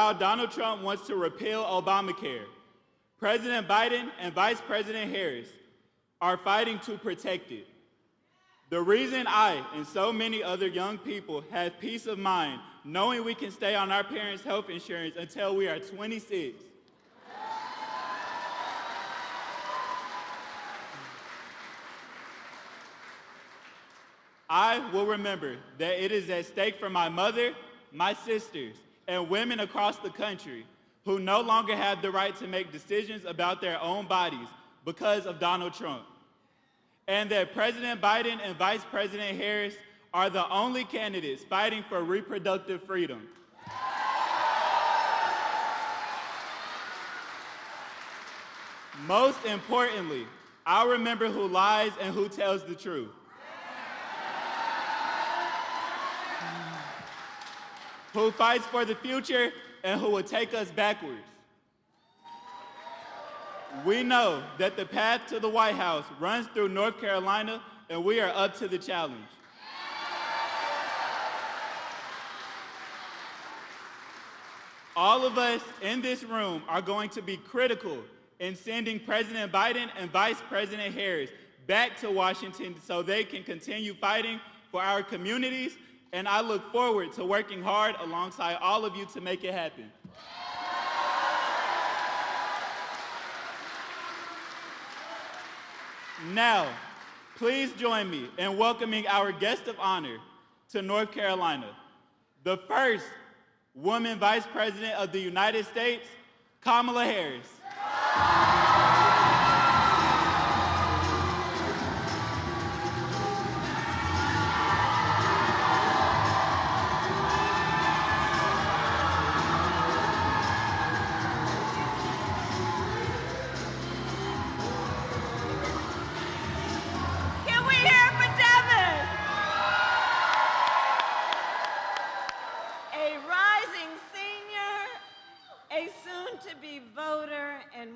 while Donald Trump wants to repeal Obamacare, President Biden and Vice President Harris are fighting to protect it. The reason I and so many other young people have peace of mind knowing we can stay on our parents' health insurance until we are 26 I will remember that it is at stake for my mother, my sisters, and women across the country who no longer have the right to make decisions about their own bodies because of Donald Trump. And that President Biden and Vice President Harris are the only candidates fighting for reproductive freedom. Most importantly, I'll remember who lies and who tells the truth. Who fights for the future and who will take us backwards. We know that the path to the White House runs through North Carolina, and we are up to the challenge. All of us in this room are going to be critical in sending President Biden and Vice President Harris back to Washington so they can continue fighting for our communities, and I look forward to working hard alongside all of you to make it happen. Now, please join me in welcoming our guest of honor to North Carolina, the first woman Vice President of the United States, Kamala Harris.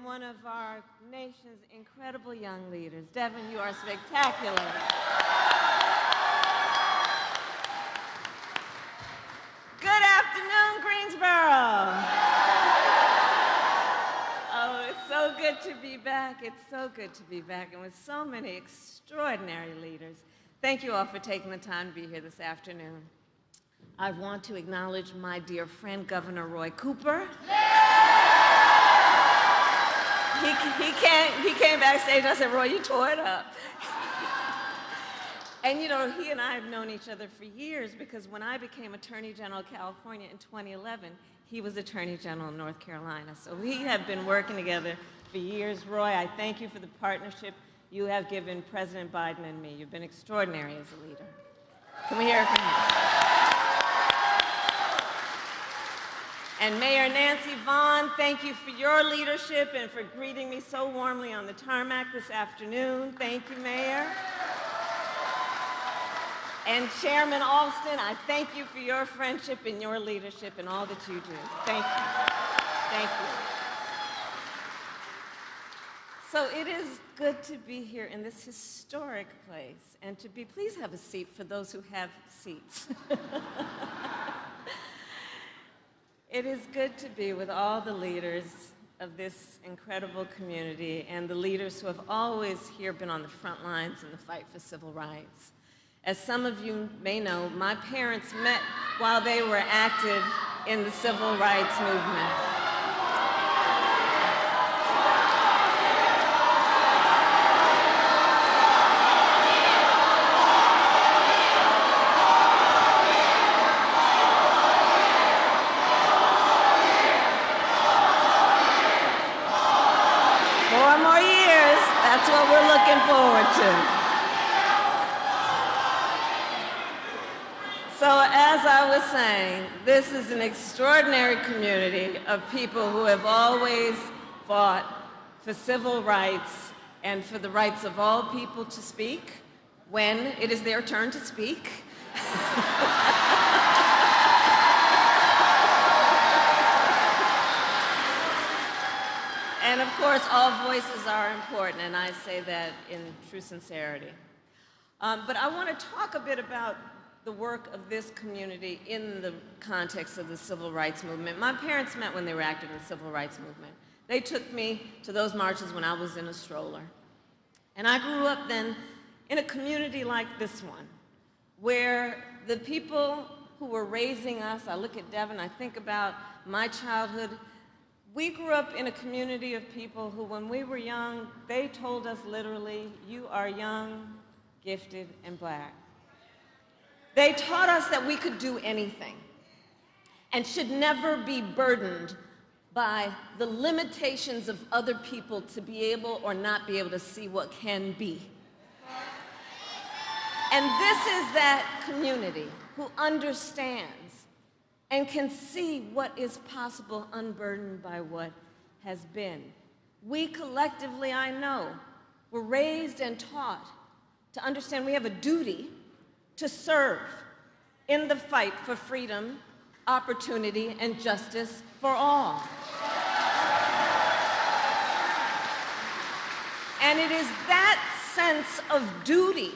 One of our nation's incredible young leaders. Devin, you are spectacular. Good afternoon, Greensboro. Oh, it's so good to be back. It's so good to be back, and with so many extraordinary leaders. Thank you all for taking the time to be here this afternoon. I want to acknowledge my dear friend, Governor Roy Cooper. He came backstage, I said, Roy, you tore it up. And you know, he and I have known each other for years because when I became Attorney General of California in 2011, he was Attorney General of North Carolina. So we have been working together for years. Roy, I thank you for the partnership you have given President Biden and me. You've been extraordinary as a leader. Can we hear it from you? And Mayor Nancy Vaughn, thank you for your leadership and for greeting me so warmly on the tarmac this afternoon. Thank you, Mayor. And Chairman Alston, I thank you for your friendship and your leadership and all that you do. Thank you. Thank you. So it is good to be here in this historic place and to be, please have a seat for those who have seats. It is good to be with all the leaders of this incredible community and the leaders who have always here been on the front lines in the fight for civil rights. As some of you may know, my parents met while they were active in the civil rights movement. That's what we're looking forward to. So as I was saying, this is an extraordinary community of people who have always fought for civil rights and for the rights of all people to speak when it is their turn to speak. And of course, all voices are important, and I say that in true sincerity. But I want to talk a bit about the work of this community in the context of the civil rights movement. My parents met when they were active in the civil rights movement. They took me to those marches when I was in a stroller. And I grew up then in a community like this one, where the people who were raising us, I look at Devin, I think about my childhood. We grew up in a community of people who, when we were young, they told us literally, you are young, gifted, and black. They taught us that we could do anything and should never be burdened by the limitations of other people to be able or not be able to see what can be. And this is that community who understands and can see what is possible unburdened by what has been. We collectively, I know, were raised and taught to understand we have a duty to serve in the fight for freedom, opportunity, and justice for all. And it is that sense of duty,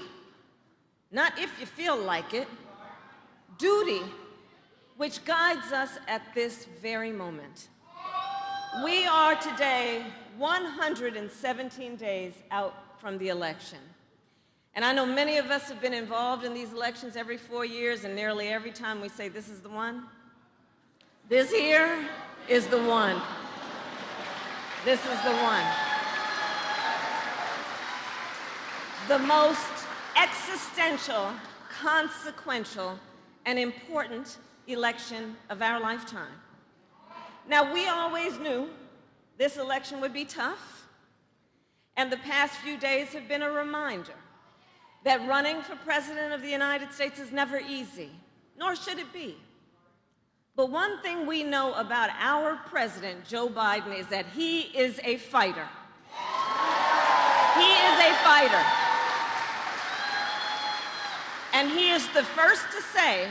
not if you feel like it, duty, which guides us at this very moment. We are today 117 days out from the election. And I know many of us have been involved in these elections every 4 years, and nearly every time we say, this is the one. This here is the one. This is the one. The most existential, consequential, and important election of our lifetime. Now, we always knew this election would be tough, and the past few days have been a reminder that running for President of the United States is never easy, nor should it be. But one thing we know about our president, Joe Biden, is that he is a fighter. He is a fighter. And he is the first to say,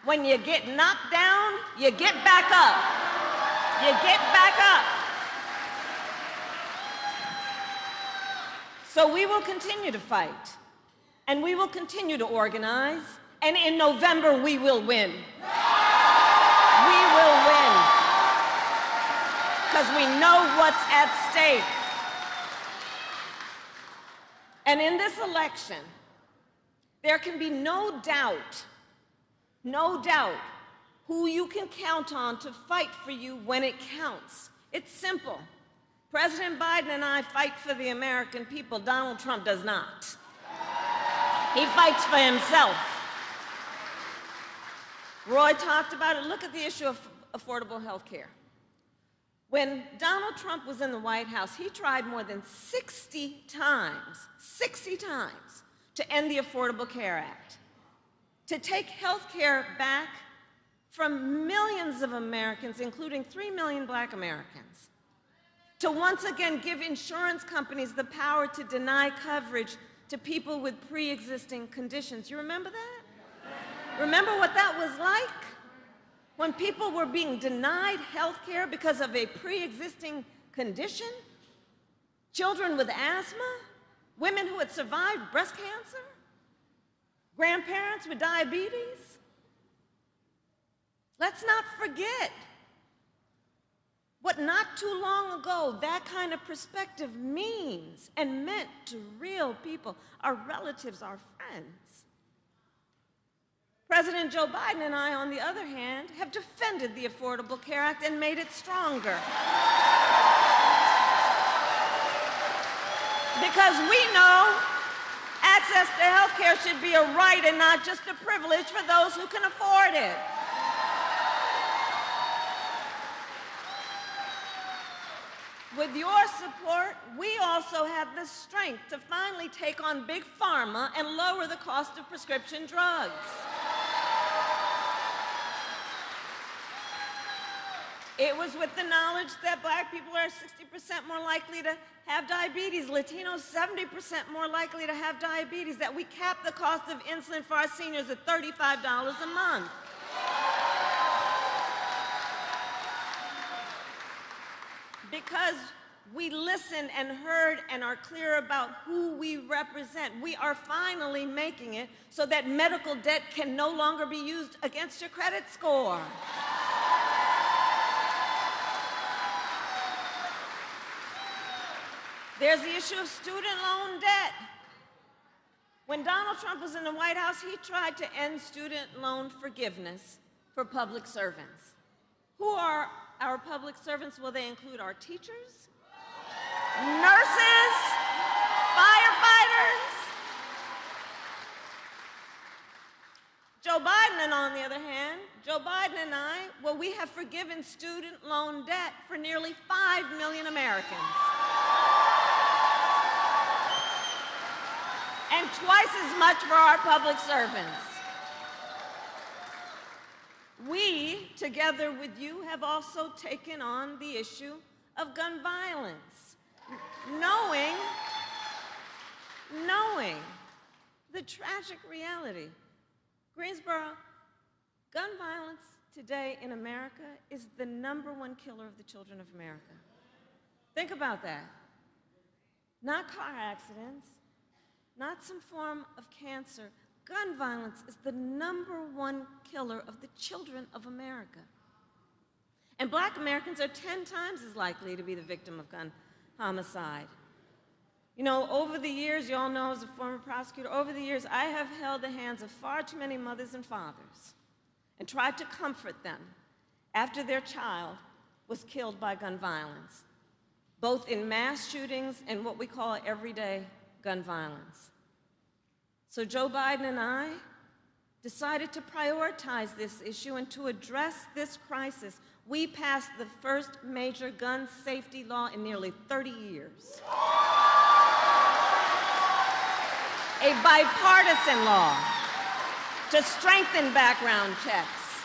when you get knocked down, you get back up. You get back up. So we will continue to fight, and we will continue to organize, and in November we will win. We will win, because we know what's at stake. And in this election, there can be no doubt who you can count on to fight for you when it counts. It's simple. President Biden and I fight for the American people. Donald Trump does not. He fights for himself. Roy talked about it. Look at the issue of affordable health care. When Donald Trump was in the White House, he tried more than 60 times, to end the Affordable Care Act, to take health care back from millions of Americans, including 3 million black Americans, to once again give insurance companies the power to deny coverage to people with pre-existing conditions. You remember that? Remember what that was like? When people were being denied health care because of a pre-existing condition? Children with asthma? Women who had survived breast cancer? Grandparents with diabetes? Let's not forget what not too long ago that kind of perspective means and meant to real people, our relatives, our friends. President Joe Biden and I, on the other hand, have defended the Affordable Care Act and made it stronger. Because we know access to health care should be a right and not just a privilege for those who can afford it. With your support, we also have the strength to finally take on big pharma and lower the cost of prescription drugs. It was with the knowledge that black people are 60% more likely to have diabetes, Latinos 70% more likely to have diabetes, that we capped the cost of insulin for our seniors at $35 a month. Because we listened and heard and are clear about who we represent. We are finally making it so that medical debt can no longer be used against your credit score. There's the issue of student loan debt. When Donald Trump was in the White House, he tried to end student loan forgiveness for public servants. Who are our public servants? Well, they include our teachers, nurses, firefighters. Joe Biden, on the other hand, Joe Biden and I, well, we have forgiven student loan debt for nearly 5 million Americans. And twice as much for our public servants. We, together with you, have also taken on the issue of gun violence, knowing the tragic reality. Greensboro, gun violence today in America is the #1 killer of the children of America. Think about that. Not car accidents, not some form of cancer. Gun violence is the #1 killer of the children of America. And Black Americans are 10 times as likely to be the victim of gun homicide. You know, over the years, you all know as a former prosecutor, over the years, I have held the hands of far too many mothers and fathers and tried to comfort them after their child was killed by gun violence, both in mass shootings and what we call everyday gun violence. So Joe Biden and I decided to prioritize this issue, and to address this crisis, we passed the first major gun safety law in nearly 30 years. A bipartisan law to strengthen background checks.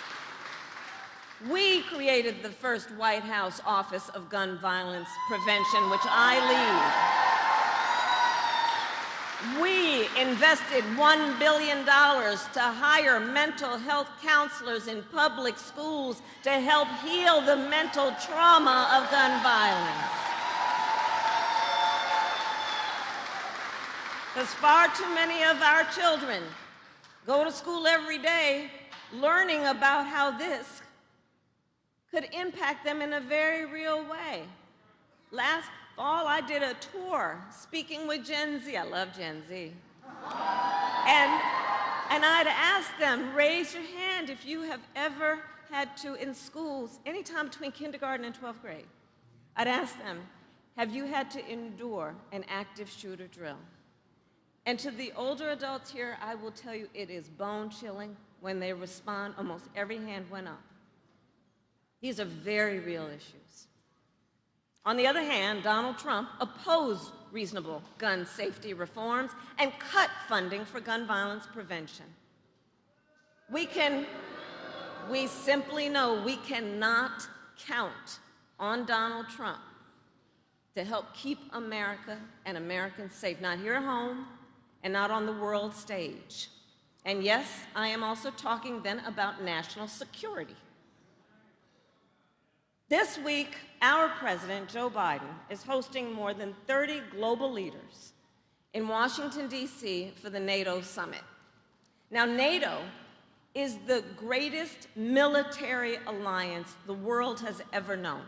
We created the first White House Office of Gun Violence Prevention, which I lead. We invested $1 billion to hire mental health counselors in public schools to help heal the mental trauma of gun violence. Because far too many of our children go to school every day learning about how this could impact them in a very real way. Last fall, I did a tour speaking with Gen Z. I love Gen Z. And I'd ask them, raise your hand if you have ever had to, in schools, anytime between kindergarten and 12th grade, I'd ask them, have you had to endure an active shooter drill? And to the older adults here, I will tell you it is bone-chilling when they respond. Almost every hand went up. These are very real issues. On the other hand, Donald Trump opposed reasonable gun safety reforms and cut funding for gun violence prevention. We simply know we cannot count on Donald Trump to help keep America and Americans safe, not here at home and not on the world stage. And yes, I am also talking then about national security. This week, our president, Joe Biden, is hosting more than 30 global leaders in Washington, D.C. for the NATO summit. Now, NATO is the greatest military alliance the world has ever known.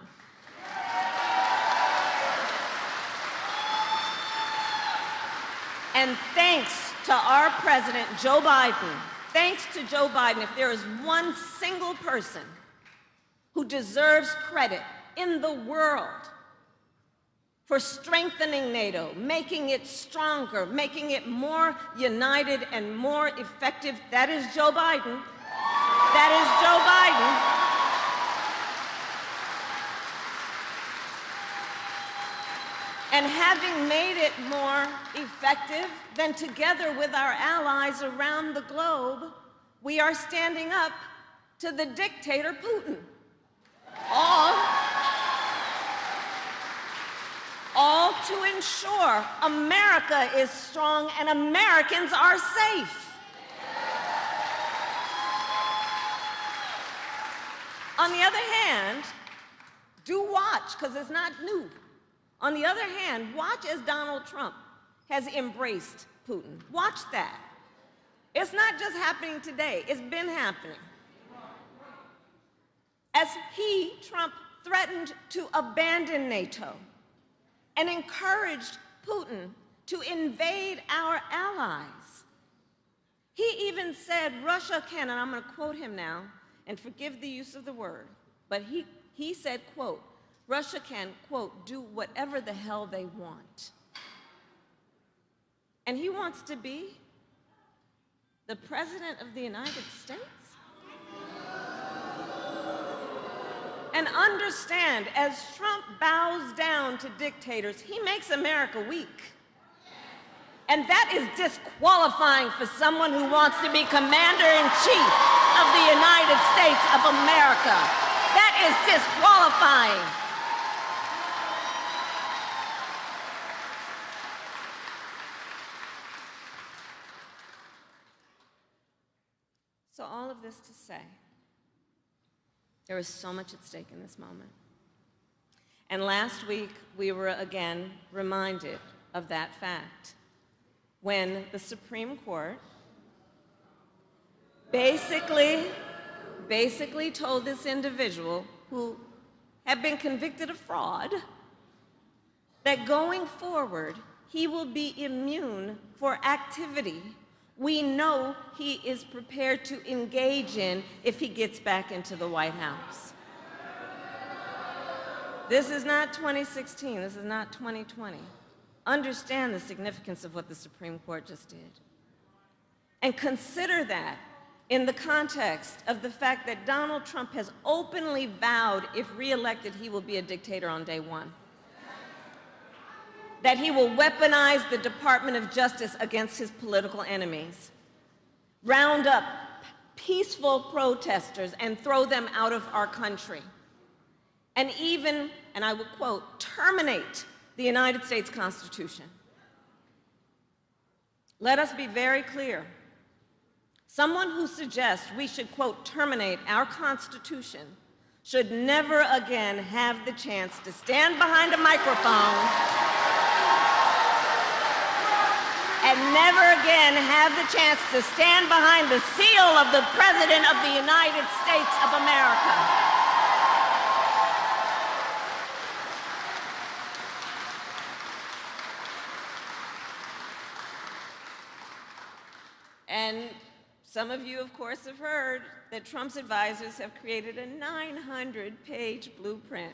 And thanks to our president, Joe Biden, thanks to Joe Biden, if there is one single person who deserves credit in the world for strengthening NATO, making it stronger, making it more united and more effective, that is Joe Biden. That is Joe Biden. And having made it more effective, then together with our allies around the globe, we are standing up to the dictator Putin. All to ensure America is strong and Americans are safe. On the other hand, do watch, because it's not new. On the other hand, watch as Donald Trump has embraced Putin. Watch that. It's not just happening today, it's been happening. As he, Trump, threatened to abandon NATO and encouraged Putin to invade our allies. He even said Russia can, and I'm going to quote him now, and forgive the use of the word, but he said, quote, Russia can, quote, do whatever the hell they want. And he wants to be the President of the United States? And understand, as Trump bows down to dictators, he makes America weak. And that is disqualifying for someone who wants to be Commander-in-Chief of the United States of America. That is disqualifying. So all of this to say, there is so much at stake in this moment. And last week, we were again reminded of that fact when the Supreme Court basically told this individual who had been convicted of fraud that going forward, he will be immune for activity we know he is prepared to engage in if he gets back into the White House. This is not 2016, this is not 2020. Understand the significance of what the Supreme Court just did. And consider that in the context of the fact that Donald Trump has openly vowed, if reelected, he will be a dictator on day one. That he will weaponize the Department of Justice against his political enemies, round up peaceful protesters and throw them out of our country, and even, and I will quote, terminate the United States Constitution. Let us be very clear. Someone who suggests we should, quote, terminate our Constitution should never again have the chance to stand behind a microphone and never again have the chance to stand behind the seal of the President of the United States of America. And some of you, of course, have heard that Trump's advisors have created a 900-page blueprint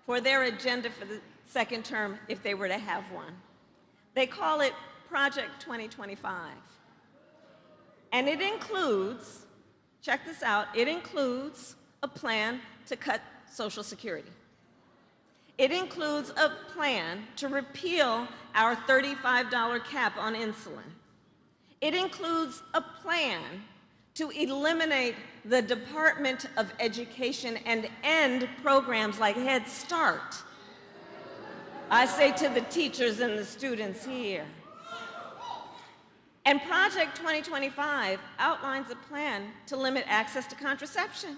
for their agenda for the second term if they were to have one. They call it Project 2025. And it includes, check this out, it includes a plan to cut Social Security. It includes a plan to repeal our $35 cap on insulin. It includes a plan to eliminate the Department of Education and end programs like Head Start. I say to the teachers and the students here. And Project 2025 outlines a plan to limit access to contraception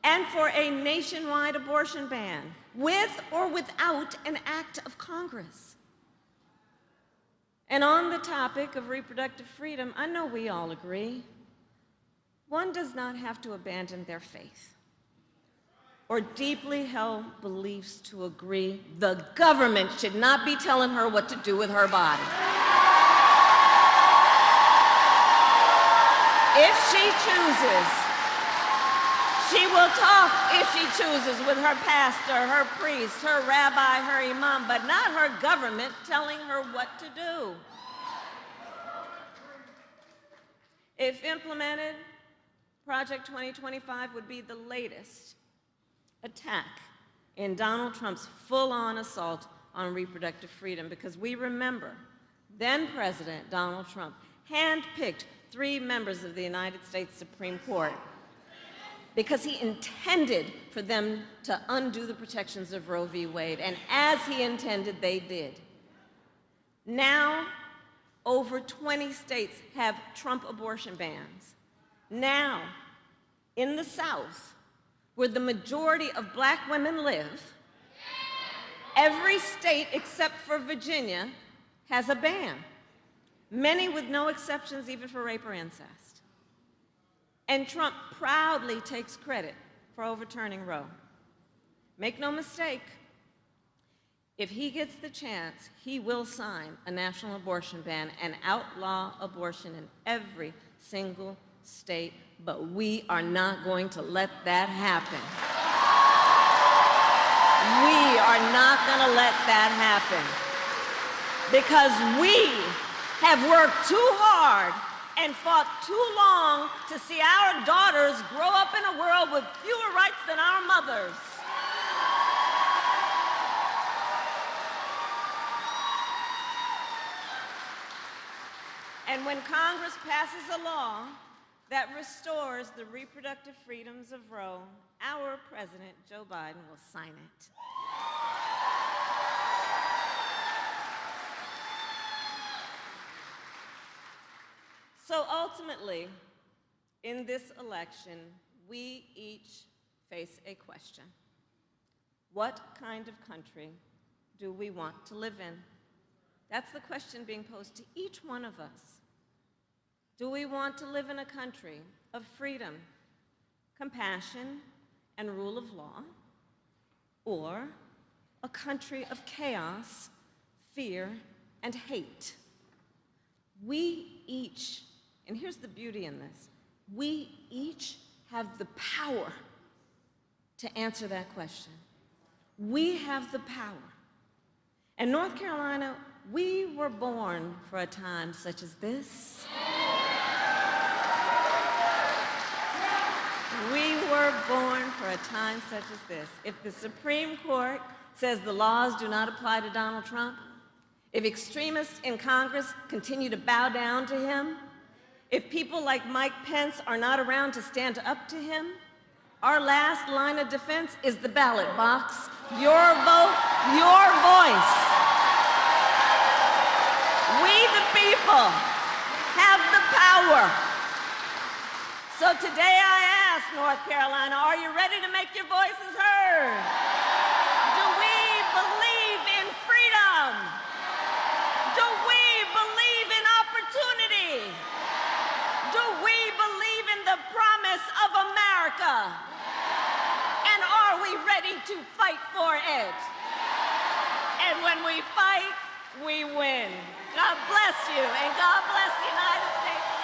and for a nationwide abortion ban, with or without an act of Congress. And on the topic of reproductive freedom, I know we all agree, one does not have to abandon their faith or deeply held beliefs to agree the government should not be telling her what to do with her body. If she chooses, she will talk, if she chooses, with her pastor, her priest, her rabbi, her imam, but not her government telling her what to do. If implemented, Project 2025 would be the latest attack in Donald Trump's full-on assault on reproductive freedom, because we remember then President Donald Trump handpicked 3 members of the United States Supreme Court because he intended for them to undo the protections of Roe v. Wade, and as he intended, they did. Now, over 20 states have Trump abortion bans. Now, in the South, where the majority of black women live, Every state except for Virginia has a ban, many with no exceptions even for rape or incest. And Trump proudly takes credit for overturning Roe. Make no mistake, if he gets the chance, he will sign a national abortion ban and outlaw abortion in every single state, but we are not going to let that happen. We are not going to let that happen because we have worked too hard and fought too long to see our daughters grow up in a world with fewer rights than our mothers. And when Congress passes a law that restores the reproductive freedoms of Roe, our President, Joe Biden, will sign it. So ultimately, in this election, we each face a question. What kind of country do we want to live in? That's the question being posed to each one of us. Do we want to live in a country of freedom, compassion, and rule of law, or a country of chaos, fear, and hate? We each, and here's the beauty in this, we each have the power to answer that question. We have the power. In North Carolina, we were born for a time such as this. We were born for a time such as this. If the Supreme Court says the laws do not apply to Donald Trump, if extremists in Congress continue to bow down to him, if people like Mike Pence are not around to stand up to him, our last line of defense is the ballot box. Your vote, your voice. We, the people, have the power. So today I ask North Carolina, are you ready to make your voices heard? Do we believe in freedom? Do we believe in opportunity? Do we believe in the promise of America? And are we ready to fight for it? And when we fight, we win. God bless you, and God bless the United States.